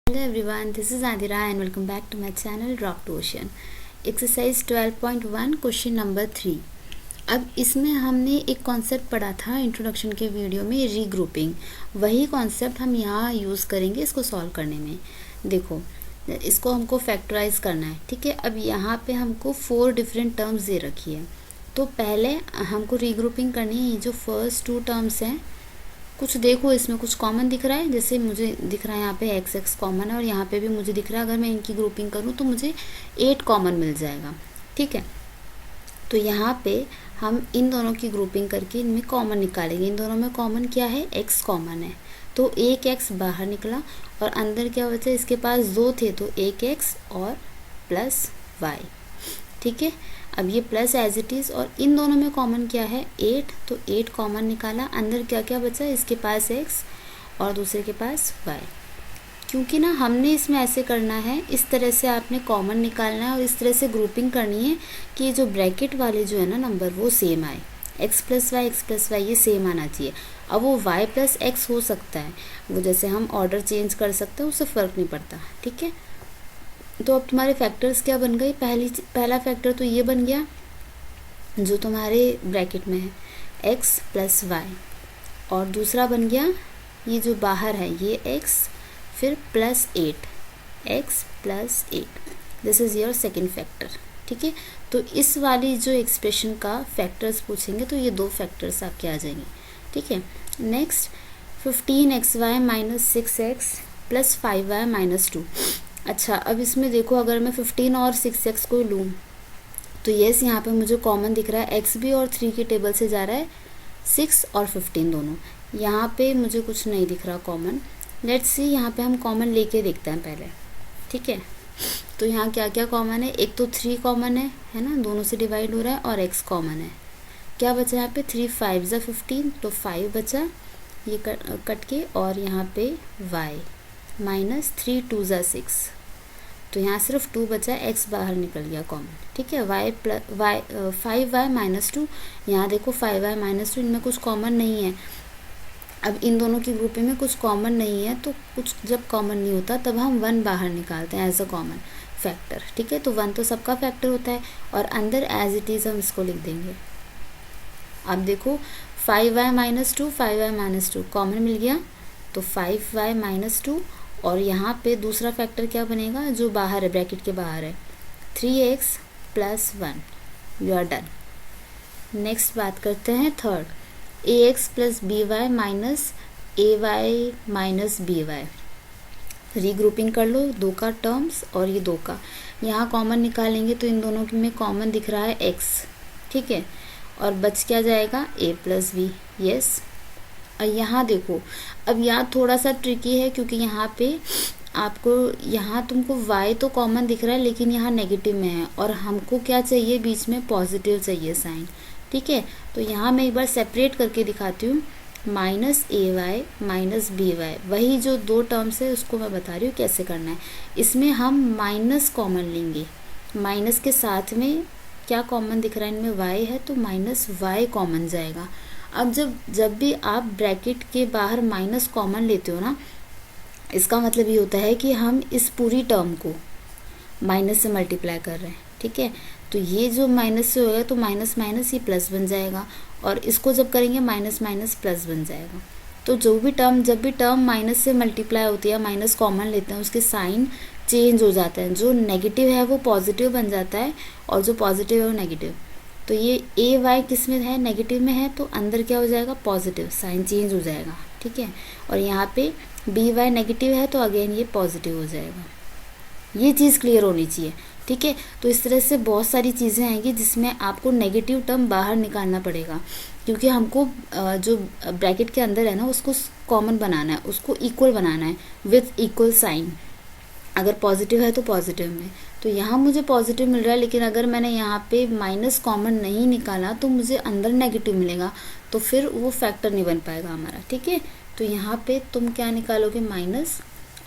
Hello everyone, this is Adira and welcome back to my channel Rock to Ocean. Exercise 12.1 question number 3। अब इसमें हमने एक concept पढ़ा था इंट्रोडक्शन के वीडियो में, रीग्रुपिंग। वही कॉन्सेप्ट हम यहाँ यूज़ करेंगे इसको सॉल्व करने में। देखो, इसको हमको फैक्टराइज करना है, ठीक है। अब यहाँ पे हमको 4 डिफरेंट टर्म्स दे रखी है, तो पहले हमको रीग्रुपिंग करनी है। जो फर्स्ट 2 टर्म्स हैं, कुछ देखो इसमें कुछ कॉमन दिख रहा है, जैसे मुझे दिख रहा है यहाँ पे एक्स एक्स कॉमन है और यहाँ पे भी मुझे दिख रहा है। अगर मैं इनकी ग्रुपिंग करूँ तो मुझे 8 कॉमन मिल जाएगा, ठीक है। तो यहाँ पे हम इन दोनों की ग्रुपिंग करके इनमें कॉमन निकालेंगे। इन दोनों में कॉमन क्या है? एक्स कॉमन है, तो एक एक्स बाहर निकला और अंदर क्या बचा? इसके पास 2 थे, तो एक एक्स और प्लस वाई, ठीक है। अब ये प्लस एज इट इज़, और इन दोनों में कॉमन क्या है? 8, तो 8 कॉमन निकाला। अंदर क्या क्या बचा? इसके पास x और दूसरे के पास y। क्योंकि ना हमने इसमें ऐसे करना है, इस तरह से आपने कॉमन निकालना है और इस तरह से ग्रुपिंग करनी है कि जो ब्रैकेट वाले जो है ना नंबर, वो सेम आए। x प्लस वाई ये सेम आना चाहिए। अब वो y प्लस एक्स हो सकता है, वो जैसे हम ऑर्डर चेंज कर सकते हैं, उससे फ़र्क नहीं पड़ता, ठीक है। तो अब तुम्हारे फैक्टर्स क्या बन गए? पहला फैक्टर तो ये बन गया जो तुम्हारे ब्रैकेट में है, x प्लस वाई, और दूसरा बन गया ये जो बाहर है ये x, फिर plus 8, x plus 8। This is your second factor, ठीक है। तो इस वाली जो एक्सप्रेशन का फैक्टर्स पूछेंगे तो ये 2 फैक्टर्स आपके आ जाएंगे, ठीक है। Next 15xy minus 6x plus 5y minus 2। अच्छा, अब इसमें देखो, अगर मैं 15 और 6x को लूँ तो यस, यहाँ पे मुझे कॉमन दिख रहा है, x भी और 3 की टेबल से जा रहा है, 6 और 15 दोनों। यहाँ पे मुझे कुछ नहीं दिख रहा कॉमन। लेट्स सी, यहाँ पे हम कॉमन लेके देखते हैं पहले, ठीक है। तो यहाँ क्या क्या कॉमन है? एक तो 3 कॉमन है ना, दोनों से डिवाइड हो रहा है, और x कॉमन है। क्या बचा यहाँ पे? 3 5 ज़ा 15, तो 5 बचा, ये कट के, और यहाँ पे y माइनस 3 2 ज़ा 6, तो यहाँ सिर्फ 2 बचा, x बाहर निकल गया कॉमन, ठीक है। y 5y माइनस 2, यहाँ देखो 5y माइनस 2, इनमें कुछ कॉमन नहीं है। अब इन दोनों की ग्रुपिंग में कुछ कॉमन नहीं है, तो कुछ जब कॉमन नहीं होता तब हम 1 बाहर निकालते हैं एज अ कॉमन फैक्टर, ठीक है। तो 1 तो सबका फैक्टर होता है, और अंदर एज इट इज़ हम इसको लिख देंगे। अब देखो 5y minus 2 5y minus 2 common मिल गया, तो 5y माइनस 2, और यहाँ पे दूसरा फैक्टर क्या बनेगा जो बाहर है, ब्रैकेट के बाहर है, 3x plus 1। You are done. Next बात करते हैं third, ax plus by minus ay minus by। Regrouping कर लो 2 का टर्म्स और ये 2 का, यहाँ कॉमन निकालेंगे तो इन दोनों में कॉमन दिख रहा है x, ठीक है, और बच क्या जाएगा? a plus b, yes. और यहाँ देखो, अब यहाँ थोड़ा सा ट्रिकी है, क्योंकि यहाँ पे आपको, यहाँ तुमको y तो कॉमन दिख रहा है लेकिन यहाँ नेगेटिव में है, और हमको क्या चाहिए? बीच में पॉजिटिव चाहिए साइन, ठीक है। तो यहाँ मैं एक बार सेपरेट करके दिखाती हूँ, माइनस ay माइनस by, वही जो 2 टर्म्स है उसको मैं बता रही हूँ कैसे करना है। इसमें हम माइनस कॉमन लेंगे, माइनस के साथ में क्या कॉमन दिख रहा है? इनमें y है, तो माइनस y कॉमन जाएगा। अब जब भी आप ब्रैकेट के बाहर माइनस कॉमन लेते हो ना, इसका मतलब ये होता है कि हम इस पूरी टर्म को माइनस से मल्टीप्लाई कर रहे हैं, ठीक है। तो ये जो माइनस से होगा तो माइनस माइनस ये प्लस बन जाएगा, और इसको जब करेंगे माइनस माइनस प्लस बन जाएगा। तो जब भी टर्म माइनस से मल्टीप्लाई होती है, माइनस कॉमन लेते हैं, उसके साइन चेंज हो जाता है। जो नेगेटिव है वो पॉजिटिव बन जाता है, और जो पॉजिटिव है वो नेगेटिव। तो ये ए वाई किस में है? नेगेटिव में है, तो अंदर क्या हो जाएगा? पॉजिटिव, साइन चेंज हो जाएगा, ठीक है। और यहाँ पे बी वाई नेगेटिव है, तो अगेन ये पॉजिटिव हो जाएगा। ये चीज़ क्लियर होनी चाहिए, ठीक है। तो इस तरह से बहुत सारी चीज़ें आएंगी जिसमें आपको नेगेटिव टर्म बाहर निकालना पड़ेगा, क्योंकि हमको जो ब्रैकेट के अंदर है ना उसको कॉमन बनाना है, उसको इक्वल बनाना है विथ इक्वल साइन। अगर पॉजिटिव है तो पॉजिटिव में, तो यहाँ मुझे पॉजिटिव मिल रहा है, लेकिन अगर मैंने यहाँ पे माइनस कॉमन नहीं निकाला तो मुझे अंदर नेगेटिव मिलेगा, तो फिर वो फैक्टर नहीं बन पाएगा हमारा, ठीक है। तो यहाँ पे तुम क्या निकालोगे? माइनस,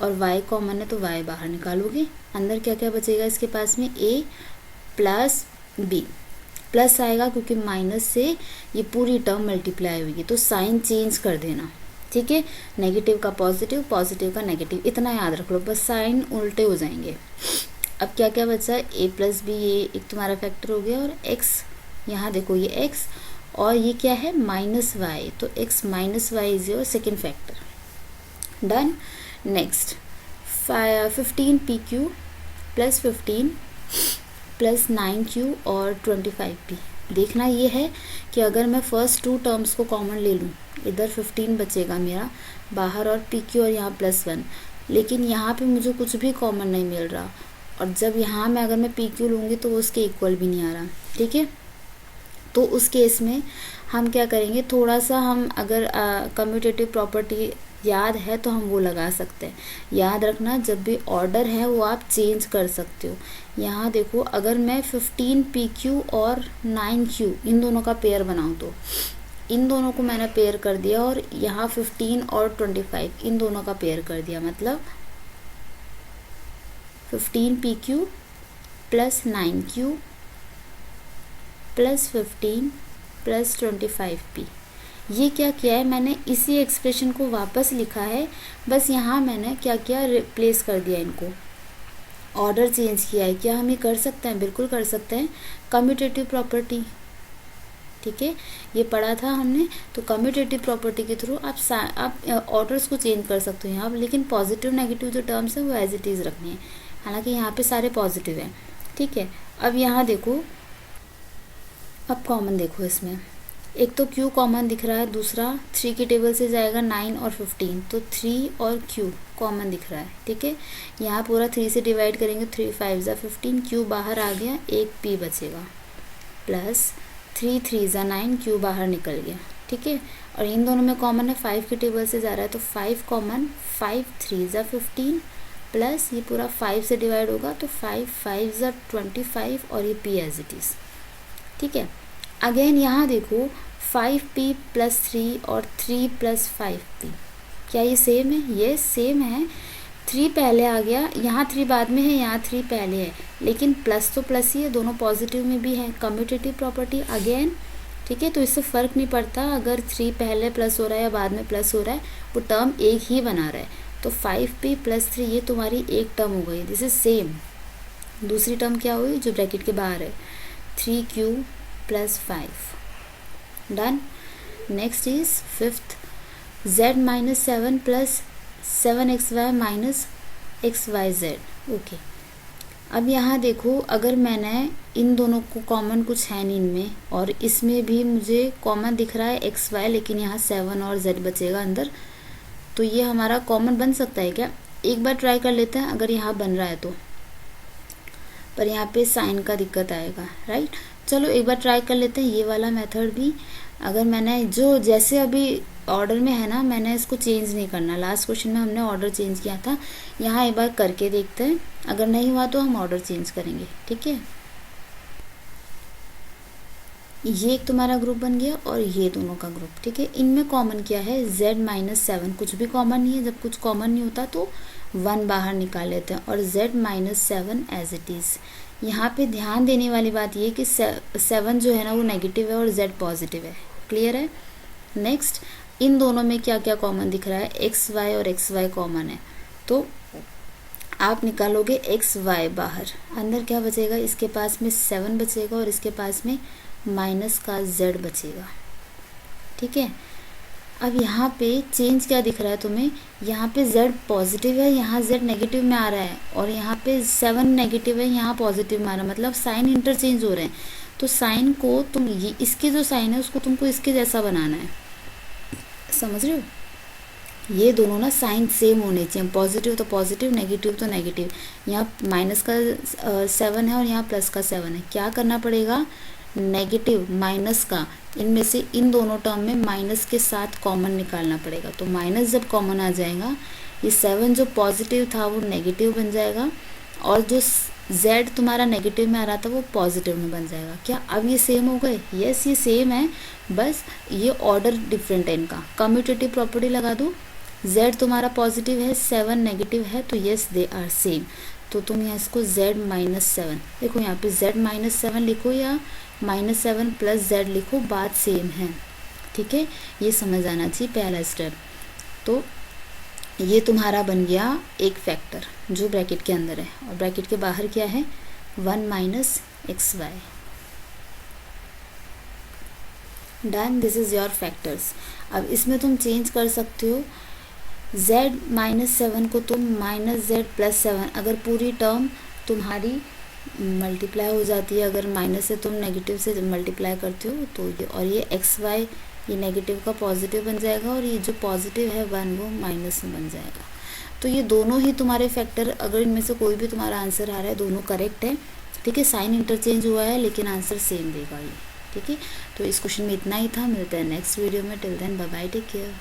और y कॉमन है तो y बाहर निकालोगे। अंदर क्या क्या बचेगा इसके पास में? a प्लस b, प्लस आएगा क्योंकि माइनस से ये पूरी टर्म मल्टीप्लाई होगी, तो साइन चेंज कर देना, ठीक है, नेगेटिव का पॉजिटिव, पॉजिटिव का नेगेटिव, इतना याद रख लो, बस साइन उल्टे हो जाएंगे। अब क्या क्या बचा है, a प्लस बी, ये एक तुम्हारा फैक्टर हो गया, और x, यहाँ देखो ये x, और ये क्या है माइनस वाई, तो x minus y is your second factor. Done. Next 15pq plus 15 plus 9q और 25p। देखना ये है कि अगर मैं फर्स्ट टू टर्म्स को कॉमन ले लूँ, इधर 15 बचेगा मेरा बाहर और pq और यहाँ +1, लेकिन यहाँ पे मुझे कुछ भी कॉमन नहीं मिल रहा, और जब यहाँ मैं अगर मैं pq लूँगी तो उसके इक्वल भी नहीं आ रहा, ठीक है। तो उस केस में हम क्या करेंगे, थोड़ा सा हम अगर कम्यूटेटिव प्रॉपर्टी याद है तो हम वो लगा सकते हैं। याद रखना जब भी ऑर्डर है वो आप चेंज कर सकते हो। यहाँ देखो अगर मैं 15pq और 9q इन दोनों का पेयर बनाऊँ तो इन दोनों को मैंने पेयर कर दिया, और यहाँ 15 और 25 इन दोनों का पेयर कर दिया, मतलब 15pq plus 9q plus 15 plus 25p। ये क्या किया है मैंने, इसी एक्सप्रेशन को वापस लिखा है, बस यहाँ मैंने क्या किया, रिप्लेस कर दिया, इनको ऑर्डर चेंज किया है। क्या हम ये कर सकते हैं? बिल्कुल कर सकते हैं, कम्यूटेटिव प्रॉपर्टी, ठीक है, ये पढ़ा था हमने। तो कम्यूटेटिव प्रॉपर्टी के थ्रू आप ऑर्डर्स को चेंज कर सकते हो यहाँ, लेकिन पॉजिटिव नेगेटिव जो टर्म्स है वो एज इट इज़ रखनी है, हालांकि यहाँ पे सारे पॉजिटिव हैं, ठीक है। अब यहाँ देखो, अब कॉमन देखो, इसमें एक तो q कॉमन दिख रहा है, दूसरा 3 की टेबल से जाएगा 9 और 15, तो 3 और q कॉमन दिख रहा है, ठीक है। यहाँ पूरा 3 से डिवाइड करेंगे, 3 5 ज़ा 15, q बाहर आ गया, एक p बचेगा, प्लस 3 3 ज़ा 9, q बाहर निकल गया, ठीक है। और इन दोनों में कॉमन है, 5 की टेबल से जा रहा है तो 5 कॉमन, 5 3 ज़ा 15, प्लस ये पूरा 5 से डिवाइड होगा तो 5 5 ज़ा 25, और ये p एज इट इज़, ठीक है। अगेन यहाँ देखो 5p प्लस 3 और 3 प्लस 5p, क्या ये सेम है? ये सेम है। 3 पहले आ गया, यहाँ 3 बाद में है, यहाँ 3 पहले है, लेकिन प्लस तो प्लस ही है, दोनों पॉजिटिव में भी है, कम्यूटेटिव प्रॉपर्टी अगेन, ठीक है। तो इससे फ़र्क नहीं पड़ता अगर 3 पहले प्लस हो रहा है या बाद में प्लस हो रहा है, वो टर्म एक ही बना रहा है। तो 5p प्लस 3 ये तुम्हारी एक टर्म हो गई, दिस इज सेम। दूसरी टर्म क्या हुई जो ब्रैकेट के बाहर है, 3q plus 5। Done. Next is fifth, z minus 7 plus 7xy minus xyz। Okay, अब यहाँ देखो अगर मैंने इन दोनों को कॉमन कुछ है नहीं इनमें, और इसमें भी मुझे कॉमन दिख रहा है xy, लेकिन यहाँ 7 और z बचेगा अंदर, तो ये हमारा कॉमन बन सकता है क्या? एक बार ट्राई कर लेते हैं अगर यहाँ बन रहा है तो, पर यहाँ पे साइन का दिक्कत आएगा, राइट। चलो एक बार ट्राई कर लेते हैं ये वाला मेथड भी। अगर मैंने जो जैसे अभी ऑर्डर में है ना, मैंने इसको चेंज नहीं करना, लास्ट क्वेश्चन में हमने ऑर्डर चेंज किया था, यहाँ एक बार करके देखते हैं, अगर नहीं हुआ तो हम ऑर्डर चेंज करेंगे, ठीक है। ये एक तुम्हारा ग्रुप बन गया और ये दोनों का ग्रुप, ठीक है। इनमें कॉमन क्या है, z माइनस 7, कुछ भी कॉमन नहीं है, जब कुछ कॉमन नहीं होता तो 1 बाहर निकाल लेते हैं, और z minus 7 as it is. यहाँ पे ध्यान देने वाली बात ये कि 7 जो है ना वो नेगेटिव है और z पॉजिटिव है, क्लियर है। नेक्स्ट, इन दोनों में क्या क्या कॉमन दिख रहा है, xy और xy कॉमन है, तो आप निकालोगे xy बाहर, अंदर क्या बचेगा, इसके पास में 7 बचेगा और इसके पास में माइनस का z बचेगा, ठीक है। अब यहाँ पे चेंज क्या दिख रहा है तुम्हें, यहाँ पे z पॉजिटिव है, यहाँ z नेगेटिव में आ रहा है, और यहाँ पे 7 नेगेटिव है, यहाँ पॉजिटिव में आ रहा है, मतलब साइन इंटरचेंज हो रहे हैं। तो साइन को तुम ये इसके जो साइन है उसको तुमको इसके जैसा बनाना है, समझ रहे हो। ये दोनों ना साइन सेम होने चाहिए, पॉजिटिव तो पॉजिटिव, नेगेटिव तो नेगेटिव। यहाँ माइनस का 7 है और यहाँ प्लस का 7 है, क्या करना पड़ेगा, नेगेटिव माइनस का, इनमें से इन दोनों टर्म में माइनस के साथ कॉमन निकालना पड़ेगा। तो माइनस जब कॉमन आ जाएगा, ये 7 जो पॉजिटिव था वो नेगेटिव बन जाएगा, और जो z तुम्हारा नेगेटिव में आ रहा था वो पॉजिटिव में बन जाएगा। क्या अब ये सेम हो गए? यस, ये सेम है, बस ये ऑर्डर डिफरेंट है इनका। कम्यूटेटिव प्रॉपर्टी लगा दो, z तुम्हारा पॉजिटिव है, 7 नेगेटिव है, तो यस दे आर सेम। तो तुम यहाँ इसको z माइनस 7, देखो यहाँ पे z माइनस 7 लिखो या माइनस 7 प्लस z लिखो, बात सेम है, ठीक है। ये समझ आना चाहिए पहला स्टेप। तो ये तुम्हारा बन गया एक फैक्टर जो ब्रैकेट के अंदर है, और ब्रैकेट के बाहर क्या है, 1 minus x y. Done, this is your factors. अब इसमें तुम चेंज कर सकते हो, z माइनस 7 को तुम माइनस z प्लस 7, अगर पूरी टर्म तुम्हारी मल्टीप्लाई हो जाती है, अगर माइनस से तुम नेगेटिव से मल्टीप्लाई करते हो तो ये, और ये एक्स वाई ये नेगेटिव का पॉजिटिव बन जाएगा, और ये जो पॉजिटिव है 1 वो माइनस में बन जाएगा। तो ये दोनों ही तुम्हारे फैक्टर, अगर इनमें से कोई भी तुम्हारा आंसर आ रहा है, दोनों करेक्ट है, ठीक है। साइन इंटरचेंज हुआ है लेकिन आंसर सेम देगा ये, ठीक है। तो इस क्वेश्चन में इतना ही था, मिलता है नेक्स्ट वीडियो में। Till then bye bye, take care.